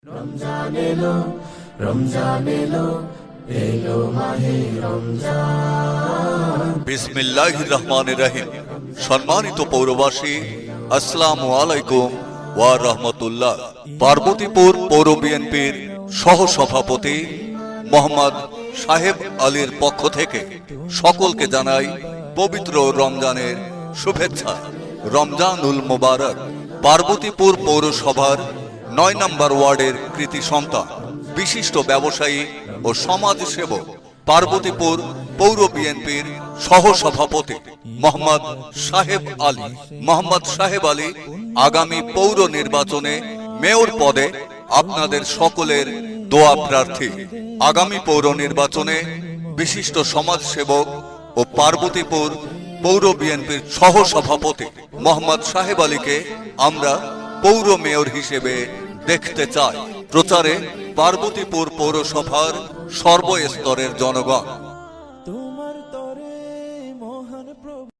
রমজান এলো রমজান এলো এলো মাহে রমজান। বিসমিল্লাহির রহমানির রহিম। সম্মানিত পৌরবাসী, আসসালামু আলাইকুম ওয়া রাহমাতুল্লাহ। পার্বতীপুর পৌর বিএনপির সহ সভাপতি মোহাম্মদ সাহেব আলীর পক্ষ থেকে সকলকে জানাই পবিত্র রমজানের শুভেচ্ছা। রমজানুল মোবারক। পার্বতীপুর পৌরসভার ৯ নম্বর ওয়ার্ডের কৃতি সন্তান, বিশিষ্ট ব্যবসায়ী ও সমাজসেবক, পার্বতীপুর পৌর বিএনপির সহ সভাপতি মোহাম্মদ সাহেব আলী। মোহাম্মদ সাহেব আলী আগামী পৌর নির্বাচনে মেয়র পদে আপনাদের সকলের দোয়া প্রার্থী। আগামী পৌর নির্বাচনে বিশিষ্ট সমাজসেবক ও পার্বতীপুর পৌর বিএনপির সহ সভাপতি মোহাম্মদ সাহেব আলীকে আমরা পৌর মেয়র হিসেবে দেখতে চাই। প্রচারে পার্বতীপুর পৌরসভার সর্বস্তরের জনগণ। তোমার তরে মহান প্রভু।